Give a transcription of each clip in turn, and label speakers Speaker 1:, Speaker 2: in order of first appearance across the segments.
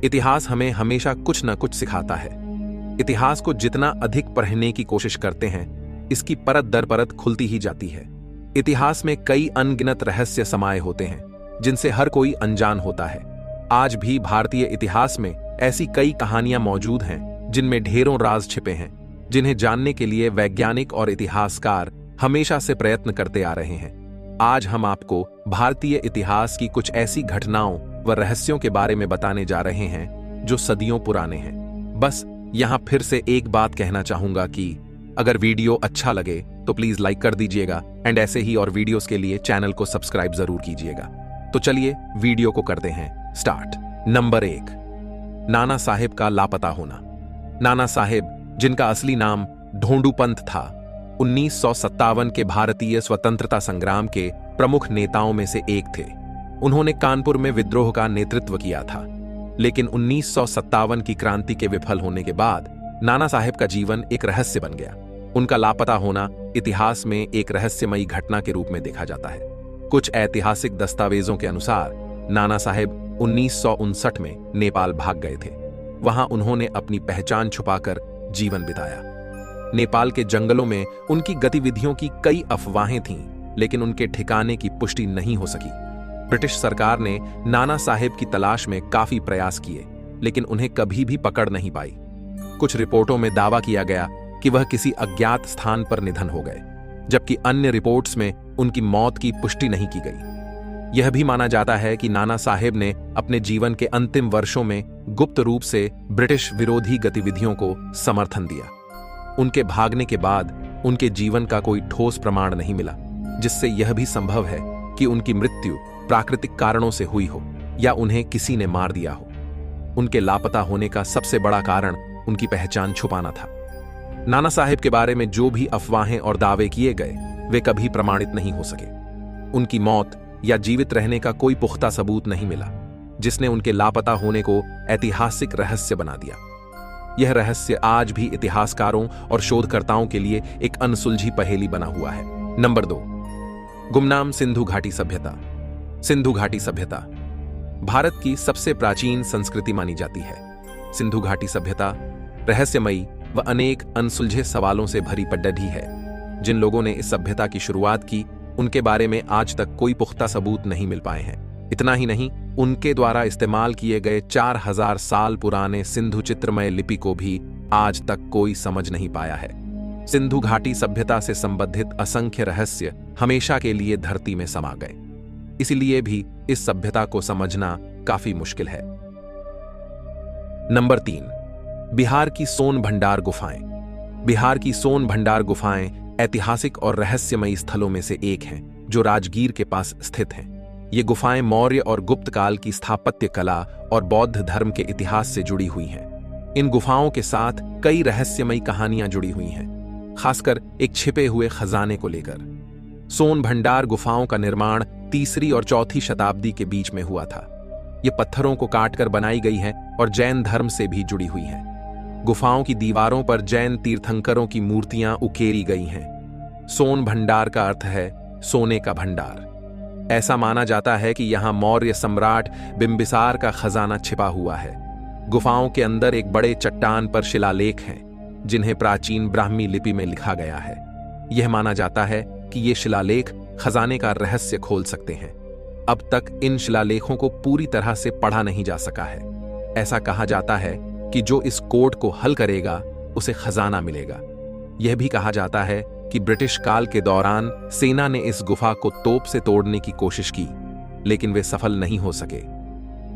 Speaker 1: इतिहास हमें हमेशा कुछ न कुछ सिखाता है। इतिहास को जितना अधिक पढ़ने की कोशिश करते हैं, इसकी परत दर परत खुलती ही जाती है। इतिहास में कई अनगिनत रहस्य समाये होते हैं, जिनसे हर कोई अनजान होता है। आज भी भारतीय इतिहास में ऐसी कई कहानियां मौजूद हैं, जिनमें ढेरों राज छिपे हैं, जिन्हें जानने के लिए वैज्ञानिक और इतिहासकार हमेशा से प्रयत्न करते आ रहे हैं। आज हम आपको भारतीय इतिहास की कुछ ऐसी घटनाओं व रहस्यों के बारे में बताने जा रहे हैं, जो सदियों पुराने हैं। बस यहां फिर से एक बात कहना चाहूंगा कि अगर वीडियो अच्छा लगे तो प्लीज लाइक कर दीजिएगा एंड ऐसे ही और वीडियोस के लिए चैनल को सब्सक्राइब जरूर कीजिएगा। तो चलिए वीडियो को करते हैं स्टार्ट। नंबर 1, नाना साहेब का लापता होना। नाना साहेब, जिनका असली नाम ढोंडू पंत था, 1957 के भारतीय स्वतंत्रता संग्राम के प्रमुख नेताओं में से एक थे। उन्होंने कानपुर में विद्रोह का नेतृत्व किया था, लेकिन 1957 की क्रांति के विफल होने के बाद नाना साहेब का जीवन एक रहस्य बन गया। उनका लापता होना इतिहास में एक रहस्यमयी घटना के रूप में देखा जाता है। कुछ ऐतिहासिक दस्तावेजों के अनुसार नाना साहेब 1959 में नेपाल भाग गए थे। वहां उन्होंने अपनी पहचान छुपाकर जीवन बिताया। नेपाल के जंगलों में उनकी गतिविधियों की कई अफवाहें थीं, लेकिन उनके ठिकाने की पुष्टि नहीं हो सकी। ब्रिटिश सरकार ने नाना साहेब की तलाश में काफी प्रयास किए, लेकिन उन्हें कभी भी पकड़ नहीं पाई। कुछ रिपोर्टों में दावा किया गया कि वह किसी अज्ञात स्थान पर निधन हो गए, जबकि अन्य रिपोर्ट्स में उनकी मौत की पुष्टि नहीं की गई। यह भी माना जाता है कि नाना साहेब ने अपने जीवन के अंतिम वर्षों में गुप्त रूप से ब्रिटिश विरोधी गतिविधियों को समर्थन दिया। उनके भागने के बाद उनके जीवन का कोई ठोस प्रमाण नहीं मिला, जिससे यह भी संभव है कि उनकी मृत्यु प्राकृतिक कारणों से हुई हो या उन्हें किसी ने मार दिया हो। उनके लापता होने का सबसे बड़ा कारण उनकी पहचान छुपाना था। नाना साहेब के बारे में जो भी अफवाहें और दावे किए गए, वे कभी प्रमाणित नहीं हो सके। उनकी मौत या जीवित रहने का कोई पुख्ता सबूत नहीं मिला, जिसने उनके लापता होने को ऐतिहासिक रहस्य बना दिया। यह रहस्य आज भी इतिहासकारों और शोधकर्ताओं के लिए एक अनसुलझी पहेली बना हुआ है। नंबर 2, गुमनाम सिंधु घाटी सभ्यता। सिंधु घाटी सभ्यता भारत की सबसे प्राचीन संस्कृति मानी जाती है। सिंधु घाटी सभ्यता रहस्यमयी व अनेक अनसुलझे सवालों से भरी पड्डढ़ी है। जिन लोगों ने इस सभ्यता की शुरुआत की, उनके बारे में आज तक कोई पुख्ता सबूत नहीं मिल पाए हैं। इतना ही नहीं, उनके द्वारा इस्तेमाल किए गए 4000 साल पुराने सिंधु चित्रमय लिपि को भी आज तक कोई समझ नहीं पाया है। सिंधु घाटी सभ्यता से संबंधित असंख्य रहस्य हमेशा के लिए धरती में समा गए। इसलिए भी इस सभ्यता को समझना काफी मुश्किल है। नंबर 3, बिहार की सोन भंडार गुफाएं। बिहार की सोन भंडार गुफाएं ऐतिहासिक और रहस्यमयी स्थलों में से एक हैं, जो राजगीर के पास स्थित हैं। ये गुफाएं मौर्य और गुप्त काल की स्थापत्य कला और बौद्ध धर्म के इतिहास से जुड़ी हुई हैं। इन गुफाओं के साथ कई रहस्यमयी कहानियां जुड़ी हुई हैं, खासकर एक छिपे हुए खजाने को लेकर। सोन भंडार गुफाओं का निर्माण 3री और 4थी शताब्दी के बीच में हुआ था। ये पत्थरों को काटकर बनाई गई है और जैन धर्म से भी जुड़ी हुई हैं। गुफाओं की दीवारों पर जैन तीर्थंकरों की मूर्तियां उकेरी गई हैं। सोन भंडार का अर्थ है सोने का भंडार। ऐसा माना जाता है कि यहां मौर्य सम्राट बिंबिसार का खजाना छिपा हुआ है। गुफाओं के अंदर एक बड़े चट्टान पर शिलालेख हैं, जिन्हें प्राचीन ब्राह्मी लिपि में लिखा गया है। यह माना जाता है कि ये शिलालेख खजाने का रहस्य खोल सकते हैं। अब तक इन शिलालेखों को पूरी तरह से पढ़ा नहीं जा सका है। ऐसा कहा जाता है कि जो इस कोड को हल करेगा, उसे खजाना मिलेगा। यह भी कहा जाता है कि ब्रिटिश काल के दौरान सेना ने इस गुफा को तोप से तोड़ने की कोशिश की, लेकिन वे सफल नहीं हो सके।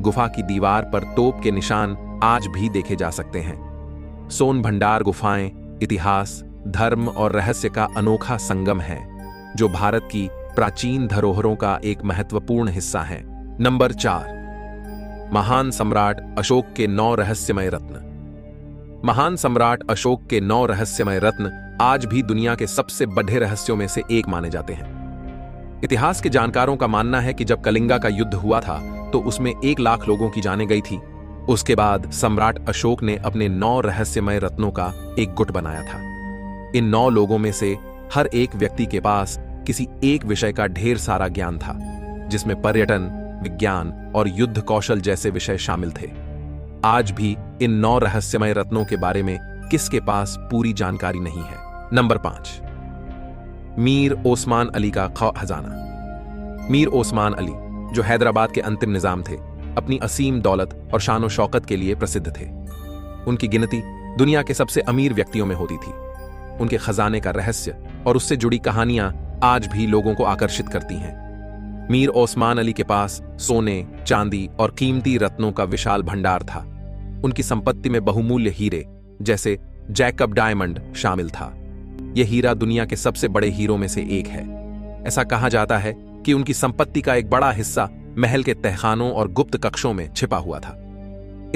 Speaker 1: गुफा की दीवार पर तोप के निशान आज भी देखे जा सकते हैं। सोन भंडार गुफाएं इतिहास, धर्म और रहस्य का अनोखा संगम है, जो भारत की प्राचीन धरोहरों का एक महत्वपूर्ण हिस्सा है। नंबर 4, महान सम्राट अशोक के 9 रहस्यमय रत्न। महान सम्राट अशोक के 9 रहस्यमय रत्न आज भी दुनिया के सबसे बड़े रहस्यों में से एक माने जाते हैं। इतिहास के जानकारों का मानना है कि जब कलिंगा का युद्ध हुआ था, तो उसमें 1 लाख लोगों की जानें गई थी। उसके बाद सम्राट अशोक ने अपने 9 रहस्यमय रत्नों का एक गुट बनाया था। इन 9 लोगों में से हर एक व्यक्ति के पास किसी एक विषय का ढेर सारा ज्ञान था, जिसमें पर्यटन, विज्ञान और युद्ध कौशल जैसे विषय शामिल थे। आज भी इन 9 रहस्यमय रत्नों के बारे में किसके पास पूरी जानकारी नहीं है। नंबर 5, मीर ओस्मान अली का खजाना। मीर ओस्मान अली, जो हैदराबाद के अंतिम निजाम थे, अपनी असीम दौलत और शान व शौकत के लिए प्रसिद्ध थे। उनकी गिनती दुनिया के सबसे अमीर व्यक्तियों में होती थी। उनके खजाने का रहस्य और उससे जुड़ी कहानियां आज भी लोगों को आकर्षित करती हैं। मीर ओस्मान अली के पास सोने, चांदी और कीमती रत्नों का विशाल भंडार था। उनकी संपत्ति में बहुमूल्य हीरे जैसे जैकब डायमंड शामिल था। यह हीरा दुनिया के सबसे बड़े हीरों में से एक है। ऐसा कहा जाता है कि उनकी संपत्ति का एक बड़ा हिस्सा महल के तहखानों और गुप्त कक्षों में छिपा हुआ था।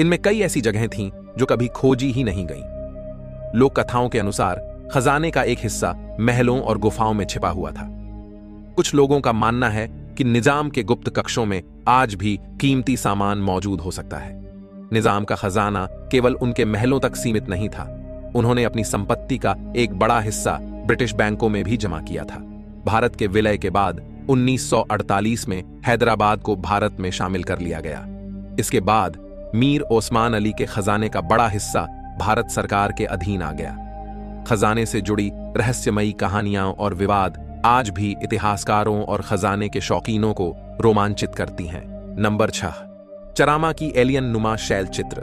Speaker 1: इनमें कई ऐसी जगहें थीं जो कभी खोजी ही नहीं गईं। लोक कथाओं के अनुसार खजाने का एक हिस्सा महलों और गुफाओं में छिपा हुआ था। कुछ लोगों का मानना है कि निजाम के गुप्त कक्षों में आज भी कीमती सामान मौजूद हो सकता है। निजाम का खजाना केवल उनके महलों तक सीमित नहीं था। उन्होंने अपनी संपत्ति का एक बड़ा हिस्सा ब्रिटिश बैंकों में भी जमा किया था। भारत के विलय के बाद 1948 में हैदराबाद को भारत में शामिल कर लिया गया। इसके बाद मीर ओस्मान अली के खजाने का बड़ा हिस्सा भारत सरकार के अधीन आ गया। खजाने से जुड़ी रहस्यमयी कहानियां और विवाद आज भी इतिहासकारों और खजाने के शौकीनों को रोमांचित करती हैं। नंबर 6, चरामा की एलियन नुमा शैल चित्र।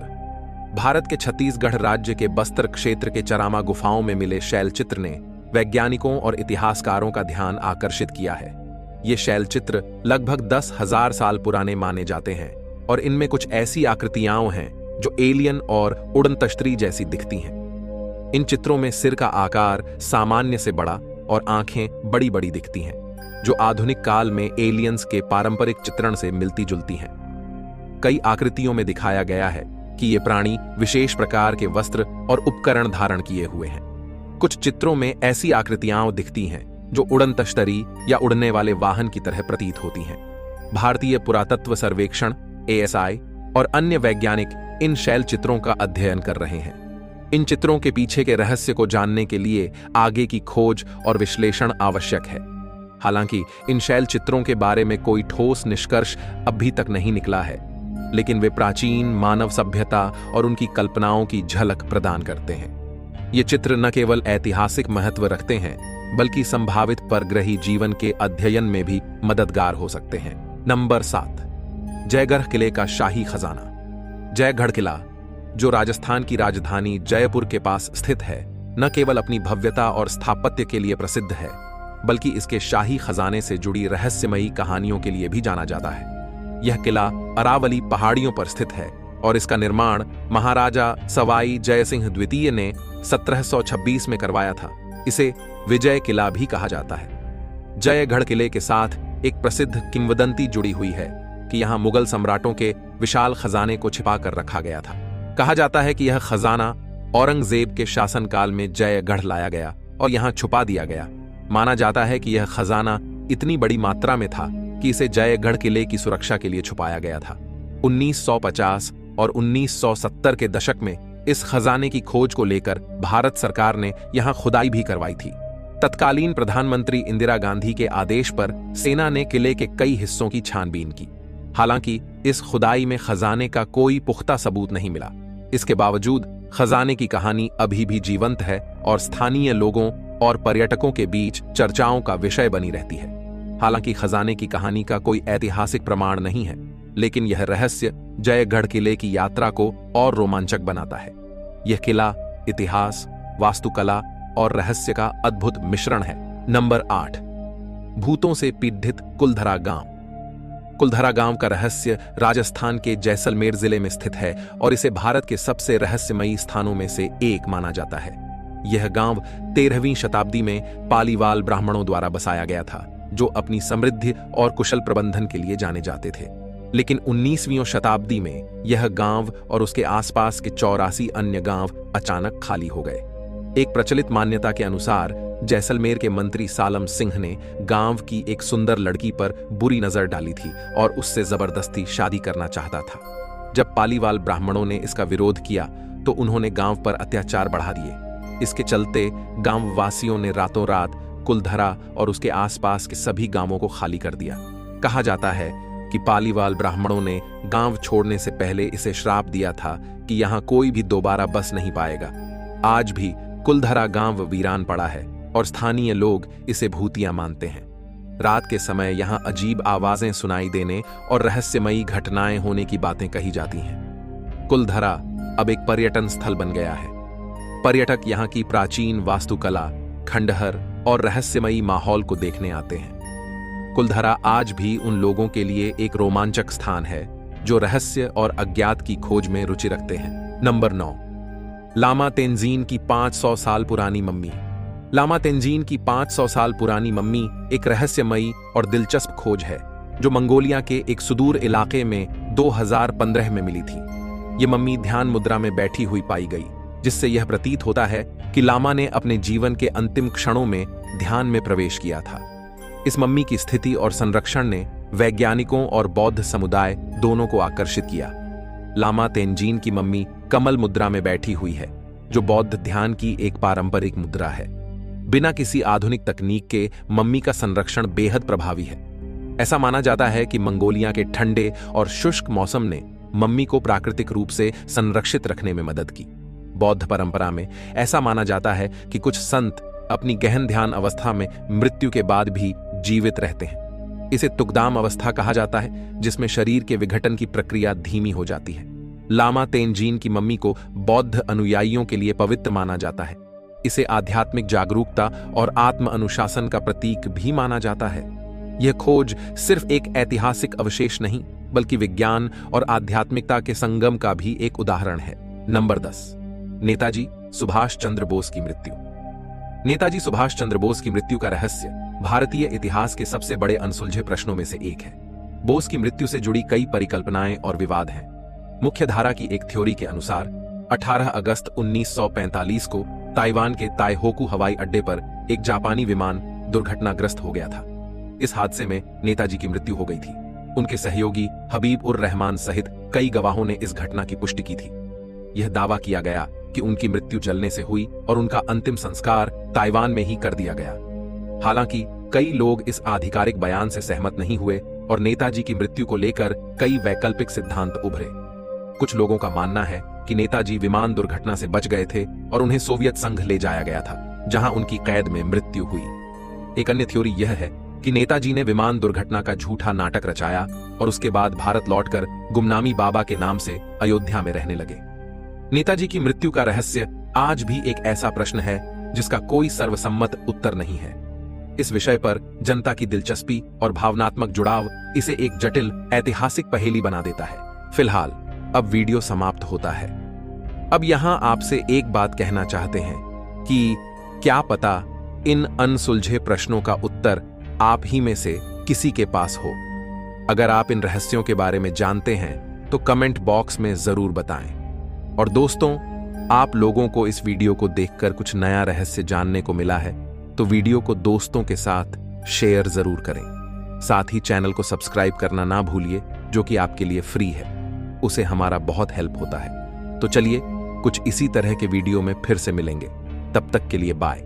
Speaker 1: भारत के छत्तीसगढ़ राज्य के बस्तर क्षेत्र के चरामा गुफाओं में मिले शैल चित्र ने वैज्ञानिकों और इतिहासकारों का ध्यान आकर्षित किया है। ये शैल चित्र लगभग 10,000 साल पुराने माने जाते हैं और इनमें कुछ ऐसी आकृतियां हैं जो एलियन और उड़नतश्तरी जैसी दिखती हैं। इन चित्रों में सिर का आकार सामान्य से बड़ा और आंखें बड़ी बड़ी दिखती हैं, जो आधुनिक काल में एलियंस के पारंपरिक चित्रण से मिलती जुलती हैं। कई आकृतियों में दिखाया गया है कि ये प्राणी विशेष प्रकार के वस्त्र और उपकरण धारण किए हुए हैं। कुछ चित्रों में ऐसी आकृतियां दिखती हैं जो उड़नतश्तरी या उड़ने वाले वाहन की तरह प्रतीत होती हैं। भारतीय पुरातत्व सर्वेक्षण ASI और अन्य वैज्ञानिक इन शैल चित्रों का अध्ययन कर रहे हैं। इन चित्रों के पीछे के रहस्य को जानने के लिए आगे की खोज और विश्लेषण आवश्यक है। हालांकि इन शैल चित्रों के बारे में कोई ठोस निष्कर्ष अभी तक नहीं निकला है, लेकिन वे प्राचीन मानव सभ्यता और उनकी कल्पनाओं की झलक प्रदान करते हैं। ये चित्र न केवल ऐतिहासिक महत्व रखते हैं, बल्कि संभावित परग्रही जीवन के अध्ययन में भी मददगार हो सकते हैं। नंबर 7, जयगढ़ किले का शाही खजाना। जयगढ़ किला, जो राजस्थान की राजधानी जयपुर के पास स्थित है, न केवल अपनी भव्यता और स्थापत्य के लिए प्रसिद्ध है, बल्कि इसके शाही खजाने से जुड़ी रहस्यमयी कहानियों के लिए भी जाना जाता है। यह किला अरावली पहाड़ियों पर स्थित है और इसका निर्माण महाराजा सवाई जयसिंह द्वितीय ने 1726 में करवाया था। इसे विजय किला भी कहा जाता है। जयगढ़ किले के साथ एक प्रसिद्ध किंवदंती जुड़ी हुई है कि यहां मुगल सम्राटों के विशाल खजाने को छिपा कर रखा गया था। कहा जाता है कि यह खजाना औरंगजेब के शासनकाल में जयगढ़ लाया गया और यहां छुपा दिया गया। माना जाता है कि यह खजाना इतनी बड़ी मात्रा में था कि इसे जयगढ़ किले की सुरक्षा के लिए छुपाया गया था। 1950 और 1970 के दशक में इस खजाने की खोज को लेकर भारत सरकार ने यहां खुदाई भी करवाई थी। तत्कालीन प्रधानमंत्री इंदिरा गांधी के आदेश पर सेना ने किले के कई हिस्सों की छानबीन की। हालांकि इस खुदाई में खजाने का कोई पुख्ता सबूत नहीं मिला। इसके बावजूद खजाने की कहानी अभी भी जीवंत है और स्थानीय लोगों और पर्यटकों के बीच चर्चाओं का विषय बनी रहती है। हालांकि खजाने की कहानी का कोई ऐतिहासिक प्रमाण नहीं है, लेकिन यह रहस्य जयगढ़ किले की यात्रा को और रोमांचक बनाता है। यह किला इतिहास, वास्तुकला और रहस्य का अद्भुत मिश्रण है। नंबर 8, भूतों से पीड़ित कुलधरा गांव। कुलधरा गांव का रहस्य राजस्थान के जैसलमेर जिले में स्थित है और इसे भारत के सबसे रहस्यमयी स्थानों में से एक माना जाता है। यह गांव 13वीं शताब्दी में पालीवाल ब्राह्मणों द्वारा बसाया गया था, जो अपनी समृद्धि और कुशल प्रबंधन के लिए जाने जाते थे। लेकिन 19वीं शताब्दी में यह गांव और उसके आसपास के 84 अन्य गांव अचानक खाली हो गए। एक प्रचलित मान्यता के अनुसार जैसलमेर के मंत्री सालम सिंह ने गांव की एक सुंदर लड़की पर बुरी नजर डाली थी और उससे जबरदस्ती शादी करना चाहता था। जब पालीवाल ब्राह्मणों ने इसका विरोध किया तो उन्होंने गांव पर अत्याचार बढ़ा दिए। इसके चलते गांव वासियों ने रातों रात कुलधरा और उसके आसपास के सभी गांवों को खाली कर दिया। कहा जाता है कि पालीवाल ब्राह्मणों ने गांव छोड़ने से पहले इसे श्राप दिया था कि यहां कोई भी दोबारा बस नहीं पाएगा। आज भी कुलधरा गांव वीरान पड़ा है और स्थानीय लोग इसे भूतिया मानते हैं। रात के समय यहां अजीब आवाजें सुनाई देने और रहस्यमयी घटनाएं होने की बातें कही जाती हैं। कुलधरा अब एक पर्यटन स्थल बन गया है। पर्यटक यहां की प्राचीन वास्तुकला, खंडहर और रहस्यमयी माहौल को देखने आते हैं। कुलधरा आज भी उन लोगों के लिए एक रोमांचक स्थान है जो रहस्य और अज्ञात की खोज में रुचि रखते हैं। नंबर 9, लामा तेंजीन की 500 साल पुरानी मम्मी। लामा तेंजीन की 500 साल पुरानी मम्मी एक रहस्यमयी और दिलचस्प खोज है जो मंगोलिया के एक सुदूर इलाके में 2015 में मिली थी। ये मम्मी ध्यान मुद्रा में बैठी हुई पाई गई, जिससे यह प्रतीत होता है कि लामा ने अपने जीवन के अंतिम क्षणों में ध्यान में प्रवेश किया था। इस मम्मी की स्थिति और संरक्षण ने वैज्ञानिकों और बौद्ध समुदाय दोनों को आकर्षित किया। लामा तेंजीन की मम्मी कमल मुद्रा में बैठी हुई है, जो बौद्ध ध्यान की एक पारंपरिक मुद्रा है। बिना किसी आधुनिक तकनीक के मम्मी का संरक्षण बेहद प्रभावी है। ऐसा माना जाता है कि मंगोलिया के ठंडे और शुष्क मौसम ने मम्मी को प्राकृतिक रूप से संरक्षित रखने में मदद की। बौद्ध परंपरा में ऐसा माना जाता है कि कुछ संत अपनी गहन ध्यान अवस्था में मृत्यु के बाद भी जीवित रहते हैं। इसे तुकदाम अवस्था कहा जाता है, जिसमें शरीर के विघटन की प्रक्रिया धीमी हो जाती है। लामा तेंजीन की मम्मी को बौद्ध अनुयायियों के लिए पवित्र माना जाता है। इसे आध्यात्मिक जागरूकता और आत्म अनुशासन का प्रतीक भी माना जाता है। यह खोज सिर्फ एक ऐतिहासिक अवशेष नहीं, बल्कि विज्ञान और आध्यात्मिकता के संगम का भी एक उदाहरण है। नंबर 10, नेताजी सुभाष चंद्र बोस की मृत्यु। नेताजी सुभाष चंद्र बोस की मृत्यु का रहस्य भारतीय इतिहास के सबसे बड़े अनसुलझे प्रश्नों में से एक है। बोस की मृत्यु से जुड़ी कई परिकल्पनाएं और विवाद हैं। मुख्य धारा की एक थ्योरी के अनुसार 18 अगस्त 1945 को ताइवान के ताइहोकू हवाई अड्डे पर एक जापानी विमान दुर्घटनाग्रस्त हो गया था। इस हादसे में नेताजी की मृत्यु हो गई थी। उनके सहयोगी हबीब उर रहमान सहित कई गवाहों ने इस घटना की पुष्टि की थी। यह दावा किया गया कि उनकी मृत्यु जलने से हुई और उनका अंतिम संस्कार ताइवान में ही कर दिया गया। हालांकि कई लोग इस आधिकारिक बयान से सहमत नहीं हुए और नेताजी की मृत्यु को लेकर कई वैकल्पिक सिद्धांत उभरे। कुछ लोगों का मानना है कि नेताजी विमान दुर्घटना से बच गए थे और उन्हें सोवियत संघ ले जाया गया था, जहां उनकी कैद में मृत्यु हुई। एक अन्य थ्योरी यह है कि नेताजी ने विमान दुर्घटना का झूठा नाटक रचाया और उसके बाद भारत लौटकर गुमनामी बाबा के नाम से अयोध्या में रहने लगे। नेताजी की मृत्यु का रहस्य आज भी एक ऐसा प्रश्न है जिसका कोई सर्वसम्मत उत्तर नहीं है। इस विषय पर जनता की दिलचस्पी और भावनात्मक जुड़ाव इसे एक जटिल ऐतिहासिक पहेली बना देता है। फिलहाल अब वीडियो समाप्त होता है। अब यहां आपसे एक बात कहना चाहते हैं कि क्या पता इन अनसुलझे प्रश्नों का उत्तर आप ही में से किसी के पास हो। अगर आप इन रहस्यों के बारे में जानते हैं तो कमेंट बॉक्स में जरूर बताएं। और दोस्तों, आप लोगों को इस वीडियो को देखकर कुछ नया रहस्य जानने को मिला है तो वीडियो को दोस्तों के साथ शेयर जरूर करें। साथ ही चैनल को सब्सक्राइब करना ना भूलिए, जो कि आपके लिए फ्री है। उसे हमारा बहुत हेल्प होता है। तो चलिए कुछ इसी तरह के वीडियो में फिर से मिलेंगे। तब तक के लिए बाय।